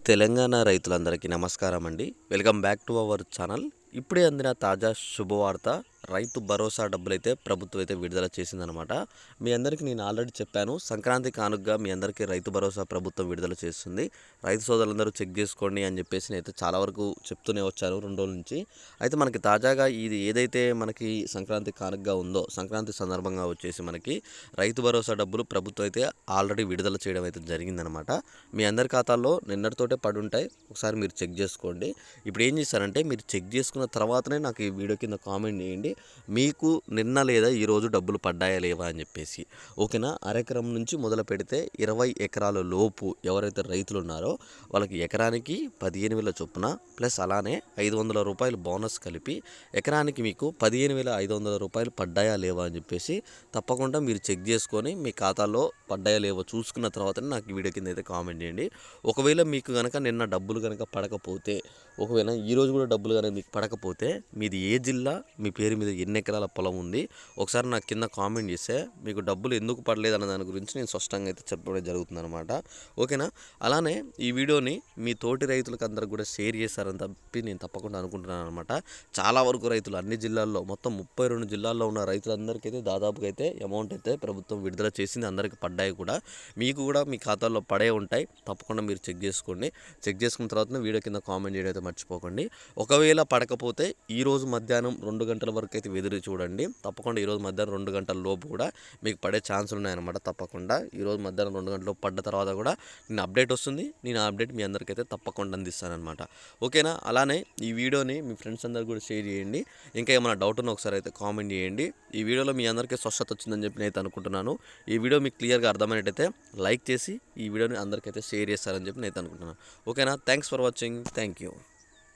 తెలంగాణ రైతులందరికీ నమస్కారం అండి. Welcome back to our channel. ఇప్పుడే అందిన తాజా శుభవార్త, రైతు భరోసా డబ్బులైతే ప్రభుత్వం అయితే విడుదల చేసిందనమాట. మీ అందరికీ నేను ఆల్రెడీ చెప్పాను, సంక్రాంతి కానుకగా మీ అందరికీ రైతు భరోసా ప్రభుత్వం విడుదల చేస్తుంది. రైతు సోదరులందరూ చెక్ చేసుకోండి అని చెప్పేసి నేనైతే చాలా వరకు చెప్తూనే వచ్చాను 2 రోజుల నుంచి. అయితే మనకి తాజాగా ఇది ఏదైతే మనకి సంక్రాంతి కానుకగా ఉందో, సంక్రాంతి సందర్భంగా వచ్చేసి మనకి రైతు భరోసా డబ్బులు ప్రభుత్వం అయితే ఆల్రెడీ విడుదల చేయడం అయితే జరిగిందనమాట. మీ అందరి ఖాతాల్లో నిన్నటితోటే పడి ఉంటాయి. ఒకసారి మీరు చెక్ చేసుకోండి. ఇప్పుడు ఏం చేస్తారంటే, మీరు చెక్ చేసుకున్న తర్వాతనే నాకు ఈ వీడియో కింద కామెంట్ చేయండి, మీకు నిన్న లేదా ఈరోజు డబ్బులు పడ్డాయా లేవా అని చెప్పేసి. ఓకేనా? అరెకరం నుంచి మొదలు పెడితే 20 ఎకరాల లోపు ఎవరైతే రైతులు ఉన్నారో వాళ్ళకి ఎకరానికి 15,000 చొప్పున ప్లస్ అలానే 500 రూపాయలు బోనస్ కలిపి ఎకరానికి మీకు 15,500 రూపాయలు పడ్డాయా లేవా అని చెప్పేసి తప్పకుండా మీరు చెక్ చేసుకొని మీ ఖాతాలో పడ్డాయా లేవో చూసుకున్న తర్వాతనే నాకు ఈ వీడియో కింద అయితే కామెంట్ చేయండి. ఒకవేళ మీకు కనుక నిన్న డబ్బులు కనుక పడకపోతే, ఒకవేళ ఈరోజు కూడా డబ్బులు కనుక మీకు పడకపోతే, మీది ఏ జిల్లా, మీ పేరు మీద ఎన్ని ఎకరాల పొలం ఉంది, ఒకసారి నాకు కింద కామెంట్ చేస్తే మీకు డబ్బులు ఎందుకు పడలేదు అన్న దాని గురించి నేను స్పష్టంగా అయితే చెప్పడం జరుగుతుంది అనమాట. ఓకేనా? అలానే ఈ వీడియోని మీ తోటి రైతులకు అందరికి కూడా షేర్ చేశారని తప్పి నేను తప్పకుండా అనుకుంటున్నాను అనమాట. చాలా వరకు రైతులు అన్ని జిల్లాల్లో, మొత్తం 32 జిల్లాల్లో ఉన్న రైతులందరికీ అయితే దాదాపుగా అయితే అమౌంట్ అయితే ప్రభుత్వం విడుదల చేసింది. అందరికీ పడ్డాయి కూడా. మీకు కూడా మీ ఖాతాల్లో పడే ఉంటాయి. తప్పకుండా మీరు చెక్ చేసుకోండి. చెక్ చేసుకున్న తర్వాత వీడియో కింద కామెంట్ చేయడం అయితే మర్చిపోకండి. ఒకవేళ పడకపోతే ఈరోజు మధ్యాహ్నం 2 గంటల వరకు అయితే ఎదురు చూడండి. తప్పకుండా ఈరోజు మధ్యాహ్నం 2 గంటల లోపు కూడా మీకు పడే ఛాన్సులు ఉన్నాయన్నమాట. తప్పకుండా ఈరోజు మధ్యాహ్నం 2 గంటల లోపు పడ్డ తర్వాత కూడా నేను అప్డేట్ వస్తుంది. నేను ఆ అప్డేట్ మీ అందరికైతే తప్పకుండా అందిస్తానమాట. ఓకేనా? అలానే ఈ వీడియోని మీ ఫ్రెండ్స్ అందరికి కూడా షేర్ చేయండి. ఇంకా ఏమైనా డౌట్ ఉన్నా ఒకసారి అయితే కామెంట్ చేయండి. ఈ వీడియోలో మీ అందరికీ స్పష్టత వచ్చిందని చెప్పి నేను అనుకుంటున్నాను. ఈ వీడియో మీకు క్లియర్గా అర్థమైనట్టయితే లైక్ చేసి ఈ వీడియోని అందరికైతే షేర్ చేస్తారని చెప్పి నేను అనుకుంటున్నాను. ఓకేనా? Thanks for watching. Thank you.